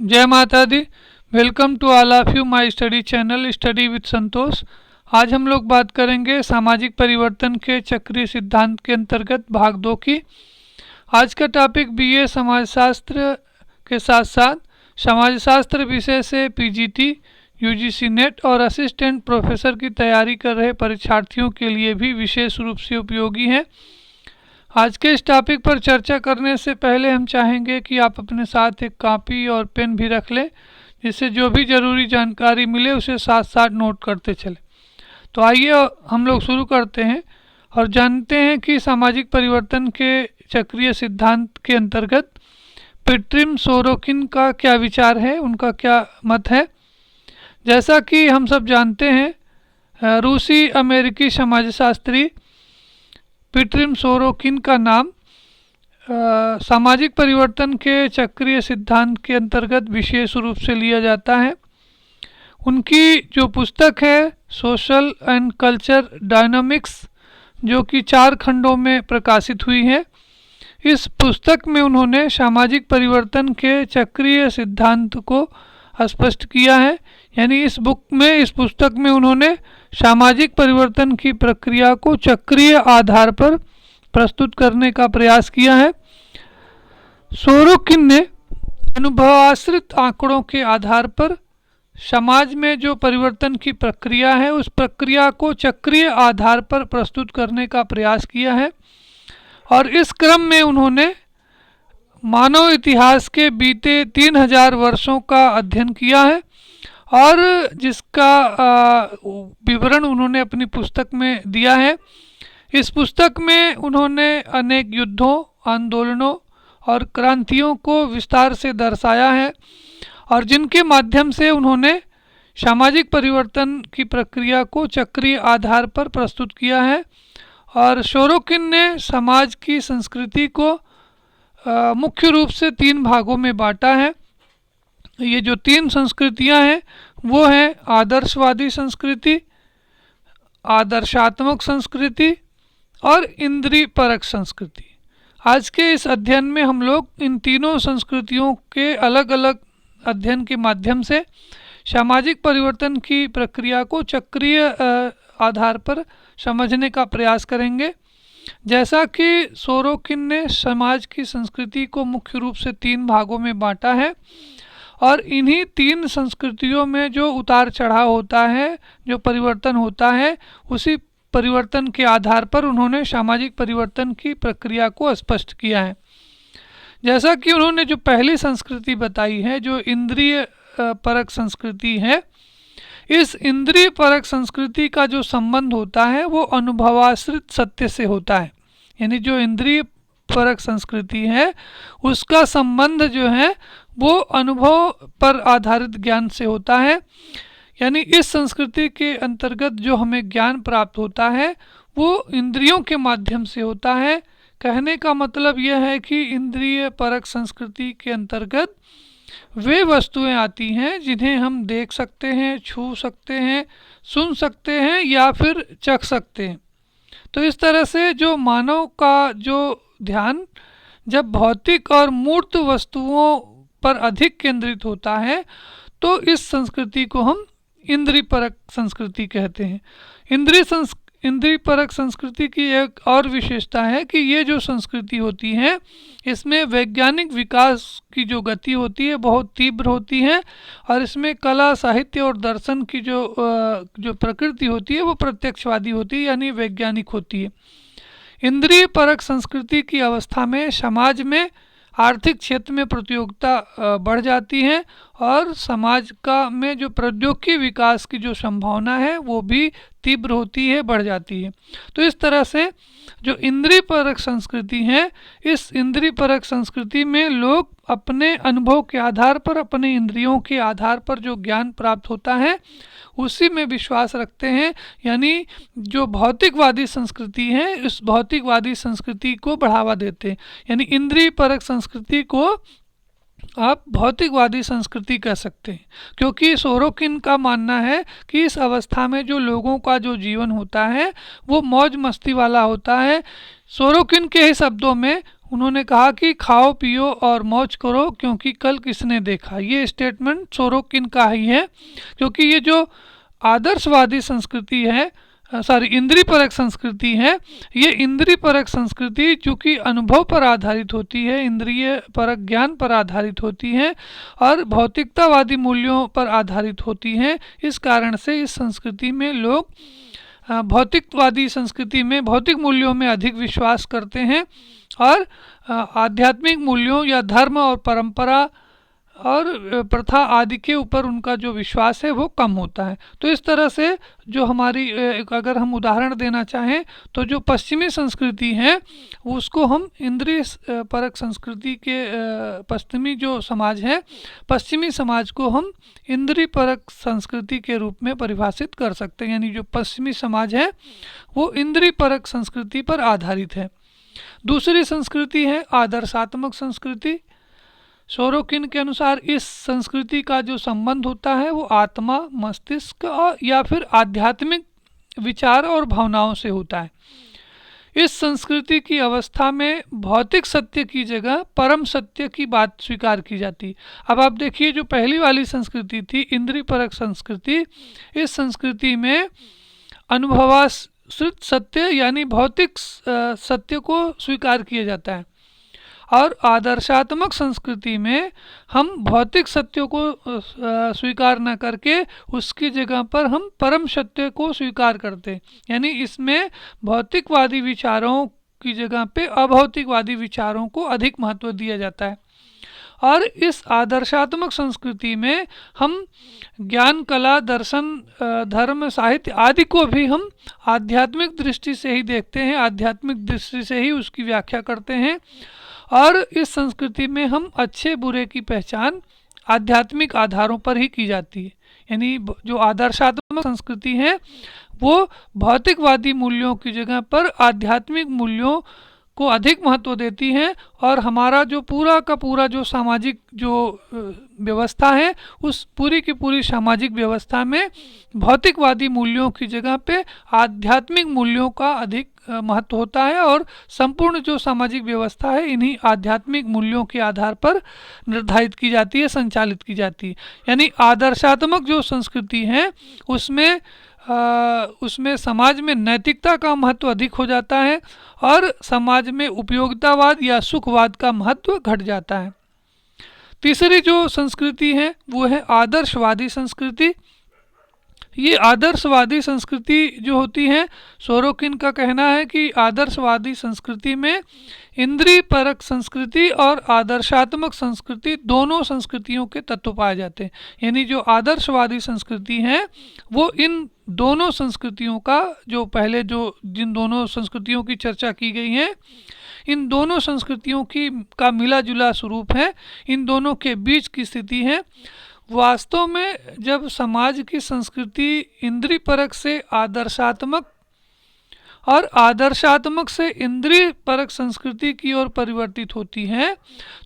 जय माता दी। Welcome to all of you my study channel study with Santosh. आज हम लोग बात करेंगे सामाजिक परिवर्तन के चक्रीय सिद्धांत के अंतर्गत भाग 2 की। आज का टॉपिक बीए समाजशास्त्र के साथ साथ समाजशास्त्र विषय से पीजीटी, यूजीसी नेट और असिस्टेंट प्रोफेसर की तैयारी कर रहे परीक्षार्थियों के लिए भी विशेष रूप से उपयोगी है। आज के इस टॉपिक पर चर्चा करने से पहले हम चाहेंगे कि आप अपने साथ एक कॉपी और पेन भी रख लें, जिससे जो भी ज़रूरी जानकारी मिले उसे साथ साथ नोट करते चलें। तो आइए हम लोग शुरू करते हैं और जानते हैं कि सामाजिक परिवर्तन के चक्रीय सिद्धांत के अंतर्गत पिट्रिम सोरोकिन का क्या विचार है, उनका क्या मत है। जैसा कि हम सब जानते हैं, रूसी अमेरिकी समाजशास्त्री पिट्रिम सोरोकिन का नाम सामाजिक परिवर्तन के चक्रीय सिद्धांत के अंतर्गत विशेष रूप से लिया जाता है। उनकी जो पुस्तक है सोशल एंड कल्चर डायनामिक्स, जो कि 4 खंडों में प्रकाशित हुई है, इस पुस्तक में उन्होंने सामाजिक परिवर्तन के चक्रीय सिद्धांत को स्पष्ट किया है। यानी इस पुस्तक में उन्होंने सामाजिक परिवर्तन की प्रक्रिया को चक्रीय आधार पर प्रस्तुत करने का प्रयास किया है। सोरोकिन ने अनुभवाश्रित आंकड़ों के आधार पर समाज में जो परिवर्तन की प्रक्रिया है उस प्रक्रिया को चक्रीय आधार पर प्रस्तुत करने का प्रयास किया है और इस क्रम में उन्होंने मानव इतिहास के बीते 3000 वर्षों का अध्ययन किया है और जिसका विवरण उन्होंने अपनी पुस्तक में दिया है। इस पुस्तक में उन्होंने अनेक युद्धों, आंदोलनों और क्रांतियों को विस्तार से दर्शाया है और जिनके माध्यम से उन्होंने सामाजिक परिवर्तन की प्रक्रिया को चक्रीय आधार पर प्रस्तुत किया है। और सोरोकिन ने समाज की संस्कृति को मुख्य रूप से 3 भागों में बांटा है। ये जो 3 संस्कृतियां हैं वो हैं आदर्शवादी संस्कृति, आदर्शात्मक संस्कृति और इंद्रिय परक संस्कृति। आज के इस अध्ययन में हम लोग इन तीनों संस्कृतियों के अलग अलग अध्ययन के माध्यम से सामाजिक परिवर्तन की प्रक्रिया को चक्रीय आधार पर समझने का प्रयास करेंगे। जैसा कि सोरोकिन ने समाज की संस्कृति को मुख्य रूप से 3 भागों में बांटा है और इन्हीं 3 संस्कृतियों में जो उतार चढ़ाव होता है, जो परिवर्तन होता है, उसी परिवर्तन के आधार पर उन्होंने सामाजिक परिवर्तन की प्रक्रिया को स्पष्ट किया है। जैसा कि उन्होंने जो पहली संस्कृति बताई है, जो इंद्रिय परक संस्कृति है, इस इंद्रिय परक संस्कृति का जो संबंध होता है वो अनुभवाश्रित सत्य से होता है। यानी जो इंद्रिय परक संस्कृति है उसका संबंध जो है वो अनुभव पर आधारित ज्ञान से होता है। यानी इस संस्कृति के अंतर्गत जो हमें ज्ञान प्राप्त होता है वो इंद्रियों के माध्यम से होता है। कहने का मतलब यह है कि इंद्रिय परक संस्कृति के अंतर्गत वे वस्तुएं आती हैं जिन्हें हम देख सकते हैं, छू सकते हैं, सुन सकते हैं या फिर चख सकते हैं। तो इस तरह से जो मानव का जो ध्यान जब भौतिक और मूर्त वस्तुओं पर अधिक केंद्रित होता है तो इस संस्कृति को हम इंद्रिय परक संस्कृति कहते हैं। इंद्रिय परक संस्कृति की एक और विशेषता है कि ये जो संस्कृति होती है इसमें वैज्ञानिक विकास की जो गति होती है बहुत तीव्र होती है और इसमें कला, साहित्य और दर्शन की जो प्रकृति होती है वो प्रत्यक्षवादी होती है, यानी वैज्ञानिक होती है। इंद्रिय परक संस्कृति की अवस्था में समाज में आर्थिक क्षेत्र में प्रतियोगिता बढ़ जाती है और समाज में जो प्रौद्योगिकी विकास की जो संभावना है वो भी तीव्र होती है, बढ़ जाती है। तो इस तरह से जो इंद्रिय परक संस्कृति है, इस इंद्रिय परक संस्कृति में लोग अपने अनुभव के आधार पर, अपने इंद्रियों के आधार पर जो ज्ञान प्राप्त होता है उसी में विश्वास रखते हैं। यानी जो भौतिकवादी संस्कृति है इस भौतिकवादी संस्कृति को बढ़ावा देते हैं। यानी इंद्रिय परक संस्कृति को आप भौतिकवादी संस्कृति कह सकते हैं, क्योंकि सोरोकिन का मानना है कि इस अवस्था में जो लोगों का जो जीवन होता है वो मौज मस्ती वाला होता है। सोरोकिन के ही शब्दों में उन्होंने कहा कि खाओ पियो और मौज करो क्योंकि कल किसने देखा। ये स्टेटमेंट सोरोकिन का ही है, क्योंकि ये जो आदर्शवादी संस्कृति है, इंद्रिय परक संस्कृति है, ये इंद्रिय परक संस्कृति चूँकि अनुभव पर आधारित होती है, इंद्रिय परक ज्ञान पर आधारित होती है और भौतिकतावादी मूल्यों पर आधारित होती है। इस कारण से इस संस्कृति में लोग भौतिकवादी संस्कृति में भौतिक मूल्यों में अधिक विश्वास करते हैं और आध्यात्मिक मूल्यों या धर्म और परंपरा और प्रथा आदि के ऊपर उनका जो विश्वास है वो कम होता है। तो इस तरह से जो हमारी अगर हम उदाहरण देना चाहें तो जो पश्चिमी संस्कृति है उसको हम इंद्रिय परक संस्कृति के पश्चिमी जो समाज है, पश्चिमी समाज को हम इंद्रिय परक संस्कृति के रूप में परिभाषित कर सकते हैं। यानी जो पश्चिमी समाज है वो इंद्रिय परक संस्कृति पर आधारित है। दूसरी संस्कृति है आदर्शात्मक संस्कृति। सोरोकिन के अनुसार इस संस्कृति का जो संबंध होता है वो आत्मा, मस्तिष्क या फिर आध्यात्मिक विचार और भावनाओं से होता है। इस संस्कृति की अवस्था में भौतिक सत्य की जगह परम सत्य की बात स्वीकार की जाती। अब आप देखिए, जो पहली वाली संस्कृति थी इंद्रिय परक संस्कृति, इस संस्कृति में अनुभवाश्रित सत्य यानी भौतिक सत्य को स्वीकार किया जाता है और आदर्शात्मक संस्कृति में हम भौतिक सत्यों को स्वीकार न करके उसकी जगह पर हम परम सत्य को स्वीकार करते हैं। यानी इसमें भौतिकवादी विचारों की जगह पे अभौतिकवादी विचारों को अधिक महत्व दिया जाता है। और इस आदर्शात्मक संस्कृति में हम ज्ञान, कला, दर्शन, धर्म, साहित्य आदि को भी हम आध्यात्मिक दृष्टि से ही देखते हैं, आध्यात्मिक दृष्टि से ही उसकी व्याख्या करते हैं। और इस संस्कृति में हम अच्छे बुरे की पहचान आध्यात्मिक आधारों पर ही की जाती है। यानी जो आदर्शात्मक संस्कृति है वो भौतिकवादी मूल्यों की जगह पर आध्यात्मिक मूल्यों को अधिक महत्व देती हैं और हमारा जो पूरा का पूरा जो सामाजिक जो व्यवस्था है उस पूरी की पूरी सामाजिक व्यवस्था में भौतिकवादी मूल्यों की जगह पे आध्यात्मिक मूल्यों का अधिक महत्व होता है और संपूर्ण जो सामाजिक व्यवस्था है इन्हीं आध्यात्मिक मूल्यों के आधार पर निर्धारित की जाती है, संचालित की जाती है। यानी आदर्शात्मक जो संस्कृति है उसमें समाज में नैतिकता का महत्व अधिक हो जाता है और समाज में उपयोगितावाद या सुखवाद का महत्व घट जाता है। तीसरी जो संस्कृति है वो है आदर्शवादी संस्कृति। ये आदर्शवादी संस्कृति जो होती है, सोरोकिन का कहना है कि आदर्शवादी संस्कृति में इंद्रिय परक संस्कृति और आदर्शात्मक संस्कृति दोनों संस्कृतियों के तत्व पाए जाते हैं। यानी जो आदर्शवादी संस्कृति है वो इन दोनों संस्कृतियों का जो पहले जो जिन दोनों संस्कृतियों की चर्चा की गई है इन दोनों संस्कृतियों का मिला जुला स्वरूप है, इन दोनों के बीच की स्थिति है। वास्तव में जब समाज की संस्कृति इंद्रिय परक से आदर्शात्मक और आदर्शात्मक से इंद्रिय परक संस्कृति की ओर परिवर्तित होती है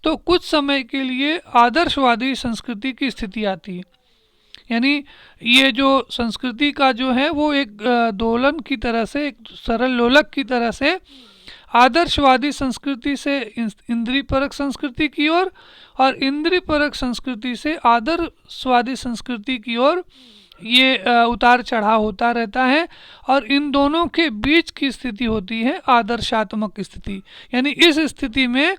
तो कुछ समय के लिए आदर्शवादी संस्कृति की स्थिति आती है। यानी ये जो संस्कृति का जो है वो एक दोलन की तरह से, एक सरल लोलक की तरह से आदर्शवादी संस्कृति से इंद्रिय परक संस्कृति की ओर और इंद्रिय परक संस्कृति से आदर्शवादी संस्कृति की ओर ये उतार चढ़ाव होता रहता है और इन दोनों के बीच की स्थिति होती है आदर्शात्मक स्थिति। यानी इस स्थिति में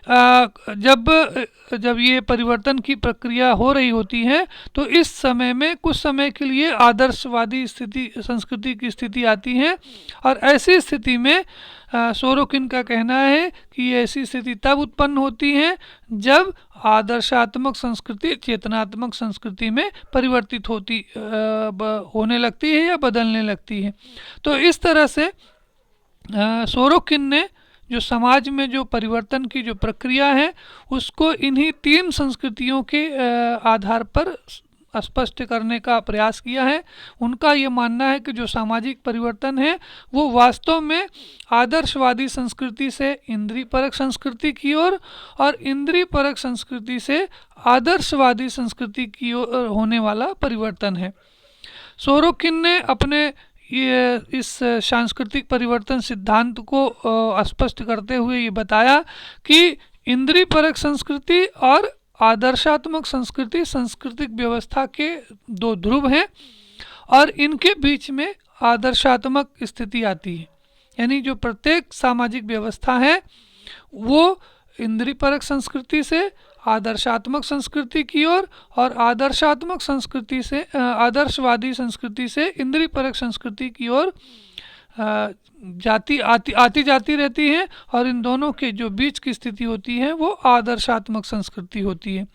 जब ये परिवर्तन की प्रक्रिया हो रही होती है तो इस समय में कुछ समय के लिए आदर्शवादी संस्कृति की स्थिति आती है और ऐसी स्थिति में सोरोकिन का कहना है कि ऐसी स्थिति तब उत्पन्न होती है जब आदर्शात्मक संस्कृति चेतनात्मक संस्कृति में परिवर्तित होने लगती है या बदलने लगती है। तो इस तरह से सोरोकिन ने जो समाज में जो परिवर्तन की जो प्रक्रिया है उसको इन्हीं तीन संस्कृतियों के आधार पर स्पष्ट करने का प्रयास किया है। उनका ये मानना है कि जो सामाजिक परिवर्तन है वो वास्तव में आदर्शवादी संस्कृति से इंद्रिय परक संस्कृति की ओर और इंद्रिय परक संस्कृति से आदर्शवादी संस्कृति की ओर होने वाला परिवर्तन है। सोरोकिन ने अपने ये इस सांस्कृतिक परिवर्तन सिद्धांत को स्पष्ट करते हुए ये बताया कि इंद्रिय परक संस्कृति और आदर्शात्मक संस्कृति सांस्कृतिक व्यवस्था के दो ध्रुव हैं और इनके बीच में आदर्शात्मक स्थिति आती है। यानी जो प्रत्येक सामाजिक व्यवस्था है वो इंद्रिय परक संस्कृति से आदर्शात्मक संस्कृति की ओर और आदर्शात्मक संस्कृति से आदर्शवादी संस्कृति से इंद्रिय परक संस्कृति की ओर आती जाती रहती है और इन दोनों के जो बीच की स्थिति होती है वो आदर्शात्मक संस्कृति होती है।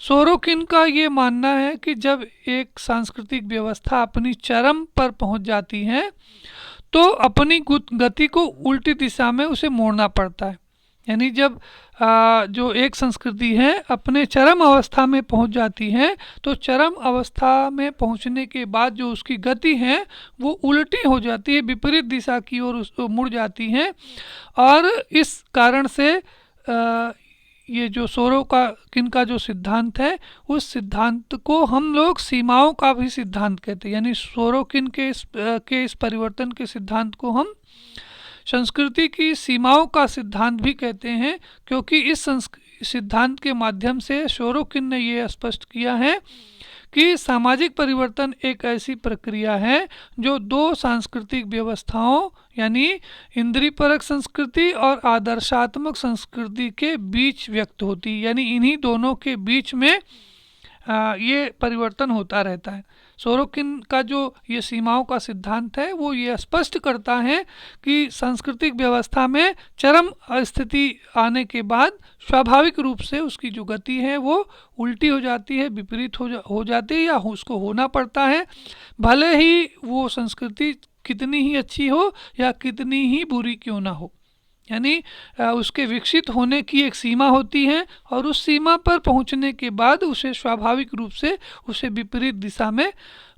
सोरोकिन का ये मानना है कि जब एक सांस्कृतिक व्यवस्था अपनी चरम पर पहुंच जाती है तो अपनी गति को उल्टी दिशा में उसे मोड़ना पड़ता है। यानी जब जो एक संस्कृति है अपने चरम अवस्था में पहुंच जाती है तो चरम अवस्था में पहुंचने के बाद जो उसकी गति है वो उल्टी हो जाती है, विपरीत दिशा की ओर मुड़ जाती है। और इस कारण से ये जो सोरोकिन का जो सिद्धांत है उस सिद्धांत को हम लोग सीमाओं का भी सिद्धांत कहते हैं। यानी सोरोकिन के इस परिवर्तन के सिद्धांत को हम संस्कृति की सीमाओं का सिद्धांत भी कहते हैं, क्योंकि इस सिद्धांत के माध्यम से सोरोकिन ने ये स्पष्ट किया है कि सामाजिक परिवर्तन एक ऐसी प्रक्रिया है जो दो सांस्कृतिक व्यवस्थाओं यानी इंद्रिय परक संस्कृति और आदर्शात्मक संस्कृति के बीच व्यक्त होती है। यानी इन्हीं दोनों के बीच में ये परिवर्तन होता रहता है। सोरोकिन का जो ये सीमाओं का सिद्धांत है वो ये स्पष्ट करता है कि सांस्कृतिक व्यवस्था में चरम स्थिति आने के बाद स्वाभाविक रूप से उसकी जो गति है वो उल्टी हो जाती है, विपरीत हो जाती है या उसको होना पड़ता है, भले ही वो संस्कृति कितनी ही अच्छी हो या कितनी ही बुरी क्यों ना हो। यानी उसके विकसित होने की एक सीमा होती है और उस सीमा पर पहुंचने के बाद उसे स्वाभाविक रूप से उसे विपरीत दिशा में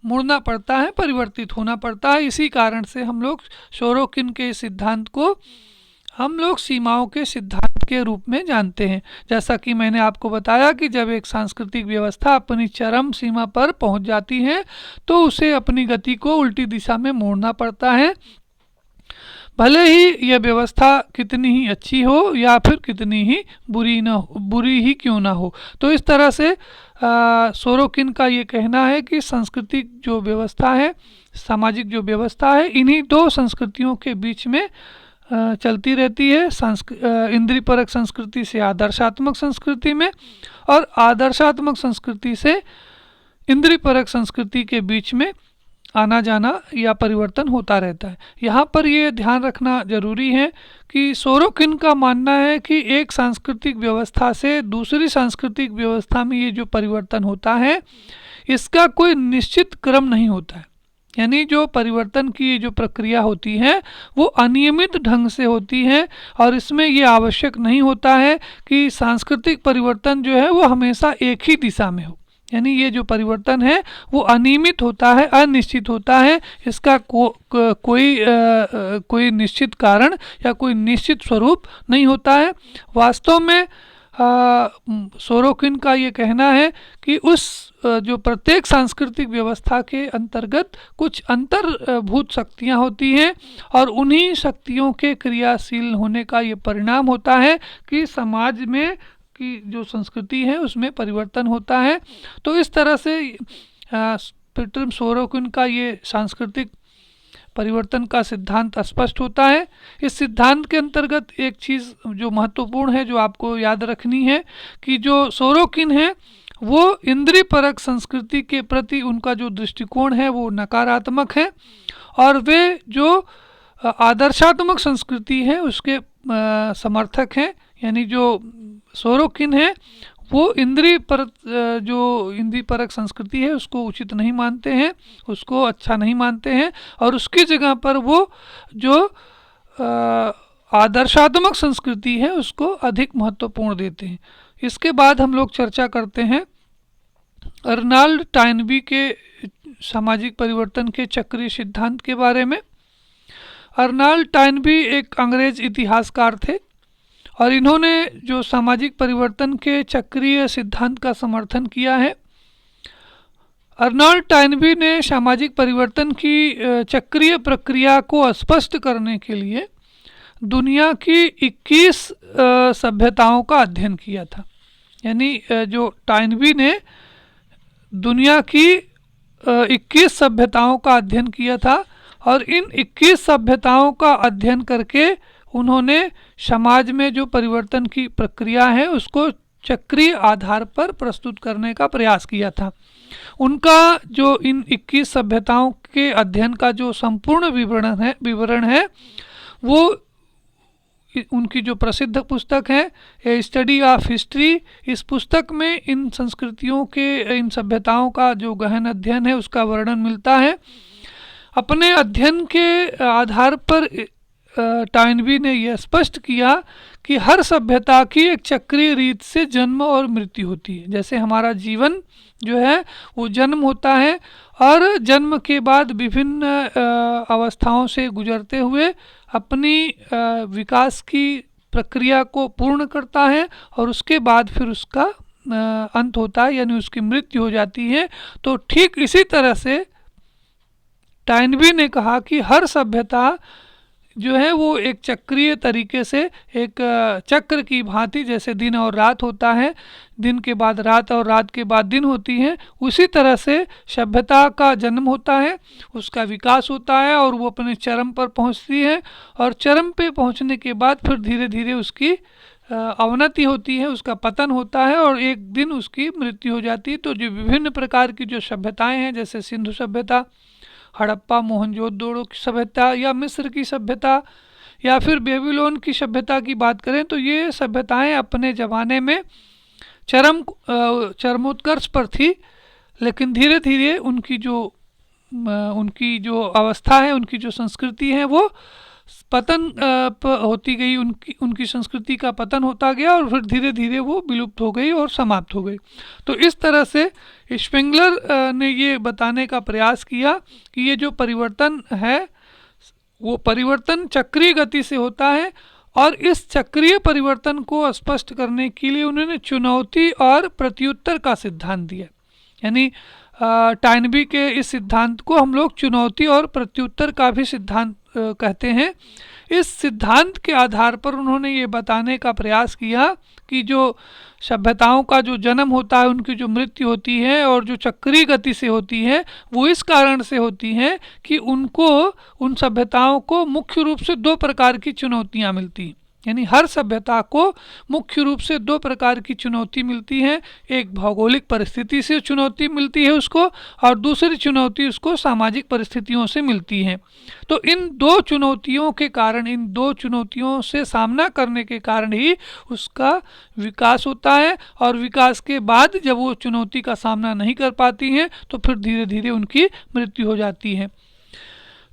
मुड़ना पड़ता है, परिवर्तित होना पड़ता है। इसी कारण से हम लोग सोरोकिन के सिद्धांत को हम लोग सीमाओं के सिद्धांत के रूप में जानते हैं। जैसा कि मैंने आपको बताया कि जब एक सांस्कृतिक व्यवस्था अपनी चरम सीमा पर पहुंच जाती है तो उसे अपनी गति को उल्टी दिशा में मोड़ना पड़ता है, भले ही यह व्यवस्था कितनी ही अच्छी हो या फिर कितनी ही बुरी ही क्यों ना हो। तो इस तरह से सोरोकिन का ये कहना है कि सांस्कृतिक जो व्यवस्था है, सामाजिक जो व्यवस्था है, इन्हीं दो संस्कृतियों के बीच में चलती रहती है, इंद्रिय परक संस्कृति से आदर्शात्मक संस्कृति में और आदर्शात्मक संस्कृति से इंद्रिय परक संस्कृति के बीच में आना जाना या परिवर्तन होता रहता है। यहाँ पर ये ध्यान रखना जरूरी है कि सोरोकिन का मानना है कि एक सांस्कृतिक व्यवस्था से दूसरी सांस्कृतिक व्यवस्था में ये जो परिवर्तन होता है इसका कोई निश्चित क्रम नहीं होता है। यानी जो परिवर्तन की जो प्रक्रिया होती है वो अनियमित ढंग से होती है और इसमें ये आवश्यक नहीं होता है कि सांस्कृतिक परिवर्तन जो है वो हमेशा एक ही दिशा में हो। यानी ये जो परिवर्तन है वो अनियमित होता है, अनिश्चित होता है, इसका कोई निश्चित कारण या कोई निश्चित स्वरूप नहीं होता है। वास्तव में सोरोकिन का ये कहना है कि उस जो प्रत्येक सांस्कृतिक व्यवस्था के अंतर्गत कुछ अंतर्भूत शक्तियाँ होती हैं और उन्हीं शक्तियों के क्रियाशील होने का ये परिणाम होता है कि समाज में की जो संस्कृति है उसमें परिवर्तन होता है। तो इस तरह से पीटर सोरोकिन का ये सांस्कृतिक परिवर्तन का सिद्धांत स्पष्ट होता है। इस सिद्धांत के अंतर्गत एक चीज़ जो महत्वपूर्ण है जो आपको याद रखनी है कि जो सोरोकिन है वो इंद्रिय परक संस्कृति के प्रति उनका जो दृष्टिकोण है वो नकारात्मक है और वे जो आदर्शात्मक संस्कृति है उसके समर्थक हैं। यानी जो सोरोकिन है वो इंद्रिय परक संस्कृति है उसको उचित नहीं मानते हैं, उसको अच्छा नहीं मानते हैं और उसकी जगह पर वो जो आदर्शात्मक संस्कृति है उसको अधिक महत्वपूर्ण देते हैं। इसके बाद हम लोग चर्चा करते हैं अर्नाल्ड टाइनबी के सामाजिक परिवर्तन के चक्रीय सिद्धांत के बारे में। अर्नाल्ड टाइनबी एक अंग्रेज इतिहासकार थे और इन्होंने जो सामाजिक परिवर्तन के चक्रीय सिद्धांत का समर्थन किया है अर्नोल्ड टॉयनबी ने सामाजिक परिवर्तन की चक्रीय प्रक्रिया को स्पष्ट करने के लिए दुनिया की 21 सभ्यताओं का अध्ययन किया था। यानी जो टॉयनबी ने दुनिया की 21 सभ्यताओं का अध्ययन किया था और इन 21 सभ्यताओं का अध्ययन करके उन्होंने समाज में जो परिवर्तन की प्रक्रिया है उसको चक्रीय आधार पर प्रस्तुत करने का प्रयास किया था। उनका जो इन 21 सभ्यताओं के अध्ययन का जो संपूर्ण विवरण है वो उनकी जो प्रसिद्ध पुस्तक है ए स्टडी ऑफ हिस्ट्री, इस पुस्तक में इन संस्कृतियों के, इन सभ्यताओं का जो गहन अध्ययन है उसका वर्णन मिलता है। अपने अध्ययन के आधार पर टॉयनबी ने यह स्पष्ट किया कि हर सभ्यता की एक चक्रीय रीत से जन्म और मृत्यु होती है। जैसे हमारा जीवन जो है वो जन्म होता है और जन्म के बाद विभिन्न अवस्थाओं से गुजरते हुए अपनी विकास की प्रक्रिया को पूर्ण करता है और उसके बाद फिर उसका अंत होता है, यानी उसकी मृत्यु हो जाती है। तो ठीक इसी तरह से टॉयनबी ने कहा कि हर सभ्यता जो है वो एक चक्रीय तरीके से, एक चक्र की भांति, जैसे दिन और रात होता है, दिन के बाद रात और रात के बाद दिन होती है, उसी तरह से सभ्यता का जन्म होता है, उसका विकास होता है और वो अपने चरम पर पहुंचती है और चरम पे पहुंचने के बाद फिर धीरे धीरे उसकी अवनति होती है, उसका पतन होता है और एक दिन उसकी मृत्यु हो जाती है। तो जो विभिन्न प्रकार की जो सभ्यताएं हैं, जैसे सिंधु सभ्यता, हड़प्पा मोहनजोदड़ो की सभ्यता या मिस्र की सभ्यता या फिर बेबीलोन की सभ्यता की बात करें तो ये सभ्यताएं अपने ज़माने में चरमोत्कर्ष पर थी, लेकिन धीरे धीरे उनकी जो अवस्था है, उनकी जो संस्कृति है वो पतन होती गई, उनकी संस्कृति का पतन होता गया और फिर धीरे धीरे वो विलुप्त हो गई और समाप्त हो गई। तो इस तरह से स्पेंगलर ने ये बताने का प्रयास किया कि ये जो परिवर्तन है वो परिवर्तन चक्रीय गति से होता है और इस चक्रीय परिवर्तन को स्पष्ट करने के लिए उन्होंने चुनौती और प्रत्युत्तर का सिद्धांत दिया। यानी टॉयनबी के इस सिद्धांत को हम लोग चुनौती और प्रत्युत्तर का भी सिद्धांत कहते हैं। इस सिद्धांत के आधार पर उन्होंने ये बताने का प्रयास किया कि जो सभ्यताओं का जो जन्म होता है, उनकी जो मृत्यु होती है और जो चक्रीय गति से होती है वो इस कारण से होती है कि उन सभ्यताओं को मुख्य रूप से दो प्रकार की चुनौतियाँ मिलती हैं। यानी हर सभ्यता को मुख्य रूप से दो प्रकार की चुनौती मिलती है। एक भौगोलिक परिस्थिति से चुनौती मिलती है उसको और दूसरी चुनौती उसको सामाजिक परिस्थितियों से मिलती है। तो इन दो चुनौतियों के कारण, इन दो चुनौतियों से सामना करने के कारण ही उसका विकास होता है और विकास के बाद जब वो चुनौती का सामना नहीं कर पाती हैं तो फिर धीरे धीरे उनकी मृत्यु हो जाती है।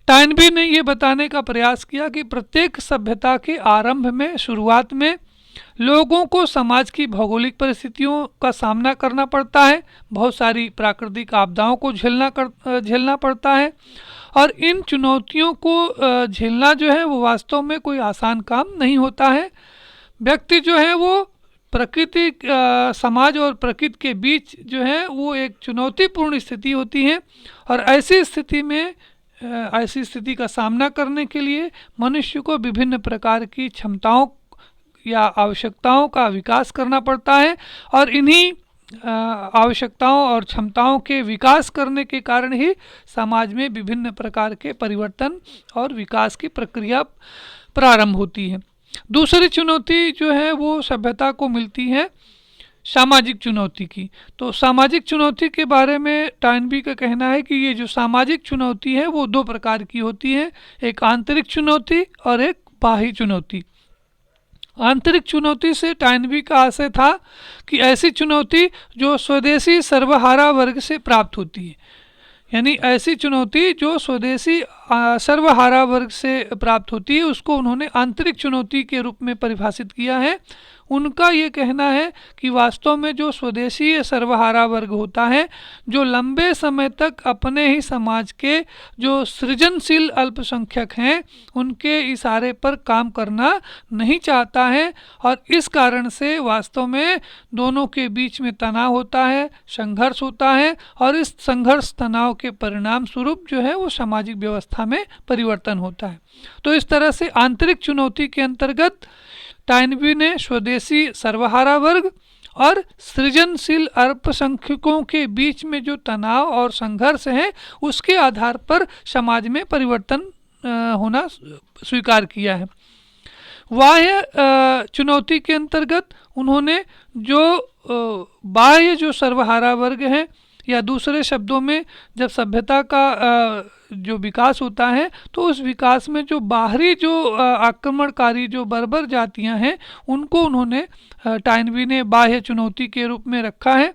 टॉयनबी ने ये बताने का प्रयास किया कि प्रत्येक सभ्यता के आरंभ में, शुरुआत में लोगों को समाज की भौगोलिक परिस्थितियों का सामना करना पड़ता है, बहुत सारी प्राकृतिक आपदाओं को झेलना पड़ता है और इन चुनौतियों को झेलना जो है वो वास्तव में कोई आसान काम नहीं होता है। व्यक्ति जो है वो प्रकृति, समाज और प्रकृति के बीच जो है वो एक चुनौतीपूर्ण स्थिति होती है और ऐसी स्थिति का सामना करने के लिए मनुष्य को विभिन्न प्रकार की क्षमताओं या आवश्यकताओं का विकास करना पड़ता है और इन्हीं आवश्यकताओं और क्षमताओं के विकास करने के कारण ही समाज में विभिन्न प्रकार के परिवर्तन और विकास की प्रक्रिया प्रारंभ होती है। दूसरी चुनौती जो है वो सभ्यता को मिलती है सामाजिक चुनौती की। तो सामाजिक चुनौती के बारे में टॉयनबी का कहना है कि ये जो सामाजिक चुनौती है वो दो प्रकार की होती है, एक आंतरिक चुनौती और एक बाह्य चुनौती। आंतरिक चुनौती से टॉयनबी का आशय था कि ऐसी चुनौती जो स्वदेशी सर्वहारा वर्ग से प्राप्त होती है, यानी ऐसी चुनौती जो स्वदेशी सर्वहारा वर्ग से प्राप्त होती है उसको उन्होंने आंतरिक चुनौती के रूप में परिभाषित किया है। उनका ये कहना है कि वास्तव में जो स्वदेशी सर्वहारा वर्ग होता है, जो लंबे समय तक अपने ही समाज के जो सृजनशील अल्पसंख्यक हैं उनके इशारे पर काम करना नहीं चाहता है, और इस कारण से वास्तव में दोनों के बीच में तनाव होता है, संघर्ष होता है, और इस संघर्ष तनाव के परिणाम स्वरूप जो है वो सामाजिक व्यवस्था में परिवर्तन होता है। तो इस तरह से आंतरिक चुनौती के अंतर्गत टाइनबी ने स्वदेशी सर्वहारा वर्ग और सृजनशील अल्पसंख्यकों के बीच में जो तनाव और संघर्ष है उसके आधार पर समाज में परिवर्तन होना स्वीकार किया है। बाह्य चुनौती के अंतर्गत उन्होंने जो बाह्य जो सर्वहारा वर्ग है, या दूसरे शब्दों में जब सभ्यता का जो विकास होता है तो उस विकास में जो बाहरी जो आक्रमणकारी जो बर्बर जातियां हैं उनको उन्होंने टाइनबी ने बाह्य चुनौती के रूप में रखा है।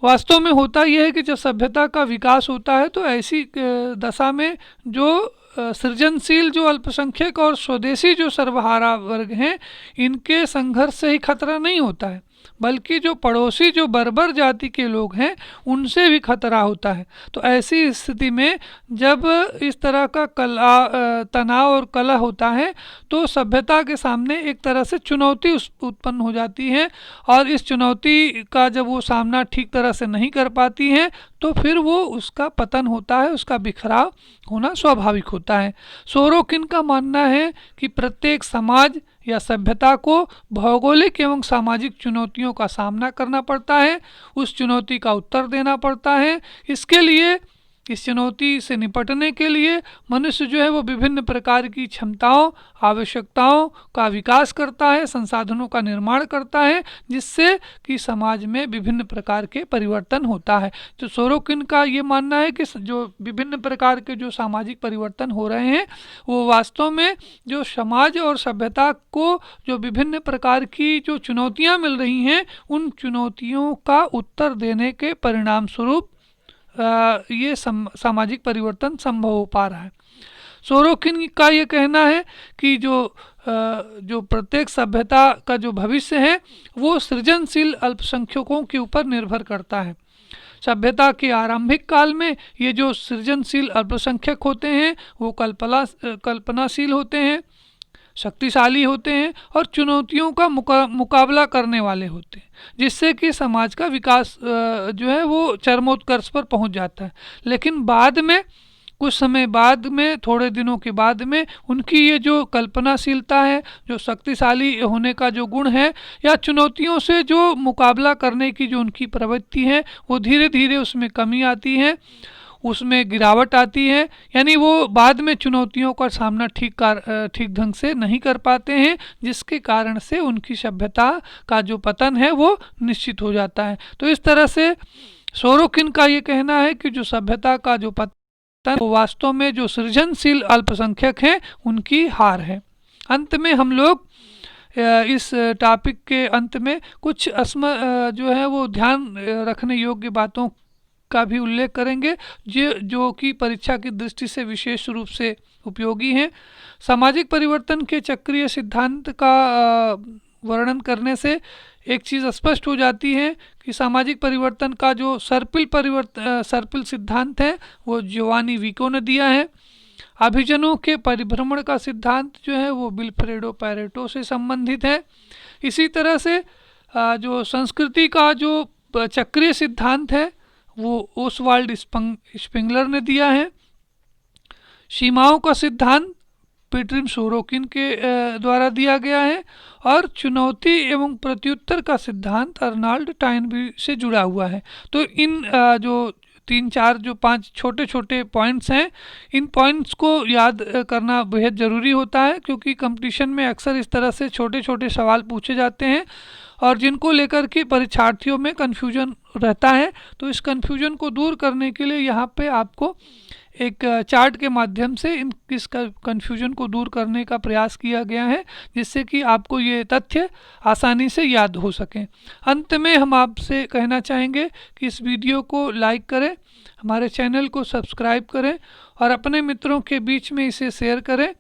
वास्तव में होता यह है कि जब सभ्यता का विकास होता है तो ऐसी दशा में जो सृजनशील जो अल्पसंख्यक और स्वदेशी जो सर्वहारा वर्ग हैं इनके संघर्ष से ही खतरा नहीं होता है, बल्कि जो पड़ोसी जो बर्बर जाति के लोग हैं उनसे भी खतरा होता है। तो ऐसी स्थिति में जब इस तरह का तनाव और कलह होता है तो सभ्यता के सामने एक तरह से चुनौती उत्पन्न हो जाती है, और इस चुनौती का जब वो सामना ठीक तरह से नहीं कर पाती हैं तो फिर वो उसका पतन होता है, उसका बिखराव होना स्वाभाविक होता है। सोरोकिन का मानना है कि प्रत्येक समाज या सभ्यता को भौगोलिक एवं सामाजिक चुनौतियों का सामना करना पड़ता है, उस चुनौती का उत्तर देना पड़ता है। इसके लिए इस चुनौती से निपटने के लिए मनुष्य जो है वो विभिन्न प्रकार की क्षमताओं आवश्यकताओं का विकास करता है, संसाधनों का निर्माण करता है, जिससे कि समाज में विभिन्न प्रकार के परिवर्तन होता है। तो सोरोकिन का ये मानना है कि जो विभिन्न प्रकार के जो सामाजिक परिवर्तन हो रहे हैं वो वास्तव में जो समाज और सभ्यता को जो विभिन्न प्रकार की जो चुनौतियाँ मिल रही हैं उन चुनौतियों का उत्तर देने के परिणाम स्वरूप ये सामाजिक परिवर्तन संभव हो पा रहा है। सोरोकिन का ये कहना है कि जो प्रत्येक सभ्यता का जो भविष्य है वो सृजनशील अल्पसंख्यकों के ऊपर निर्भर करता है। सभ्यता के आरंभिक काल में ये जो सृजनशील अल्पसंख्यक होते हैं वो कल्पनाशील होते हैं, शक्तिशाली होते हैं और चुनौतियों का मुकाबला करने वाले होते हैं, जिससे कि समाज का विकास जो है वो चरमोत्कर्ष पर पहुंच जाता है। लेकिन बाद में कुछ समय बाद में थोड़े दिनों के बाद में उनकी ये जो कल्पनाशीलता है, जो शक्तिशाली होने का जो गुण है, या चुनौतियों से जो मुकाबला करने की जो उनकी प्रवृत्ति है वो धीरे धीरे उसमें कमी आती है, उसमें गिरावट आती है। यानी वो बाद में चुनौतियों का सामना ठीक ढंग से नहीं कर पाते हैं, जिसके कारण से उनकी सभ्यता का जो पतन है वो निश्चित हो जाता है। तो इस तरह से सोरोकिन का ये कहना है कि जो सभ्यता का जो पतन वो वास्तव में जो सृजनशील अल्पसंख्यक हैं उनकी हार है। अंत में हम लोग इस टॉपिक के अंत में कुछ जो है वो ध्यान रखने योग्य बातों का भी उल्लेख करेंगे जो कि परीक्षा की दृष्टि से विशेष रूप से उपयोगी हैं। सामाजिक परिवर्तन के चक्रीय सिद्धांत का वर्णन करने से एक चीज़ स्पष्ट हो जाती है कि सामाजिक परिवर्तन का जो सर्पिल सिद्धांत है वो जोवानी विको ने दिया है। अभिजनों के परिभ्रमण का सिद्धांत जो है वो विल्फ्रेडो पैरेटो से संबंधित है। इसी तरह से जो संस्कृति का जो चक्रीय सिद्धांत है वो ओसवाल्ड स्पिंगलर ने दिया है। सीमाओं का सिद्धांत पीटरिम सोरोकिन के द्वारा दिया गया है, और चुनौती एवं प्रत्युत्तर का सिद्धांत अर्नाल्ड टाइनबी से जुड़ा हुआ है। तो इन जो 3-4 जो 5 छोटे छोटे पॉइंट्स हैं, इन पॉइंट्स को याद करना बेहद ज़रूरी होता है, क्योंकि कंपटीशन में अक्सर इस तरह से छोटे छोटे सवाल पूछे जाते हैं और जिनको लेकर के परीक्षार्थियों में कन्फ्यूजन रहता है। तो इस कन्फ्यूजन को दूर करने के लिए यहाँ पे आपको एक चार्ट के माध्यम से इस कन्फ्यूजन को दूर करने का प्रयास किया गया है, जिससे कि आपको ये तथ्य आसानी से याद हो सकें। अंत में हम आपसे कहना चाहेंगे कि इस वीडियो को लाइक करें, हमारे चैनल को सब्सक्राइब करें और अपने मित्रों के बीच में इसे शेयर करें।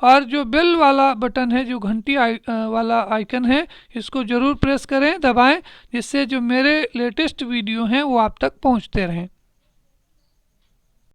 और जो बेल वाला बटन है, जो घंटी वाला आइकन है, इसको ज़रूर प्रेस करें, दबाएं, जिससे जो मेरे लेटेस्ट वीडियो हैं वो आप तक पहुंचते रहें।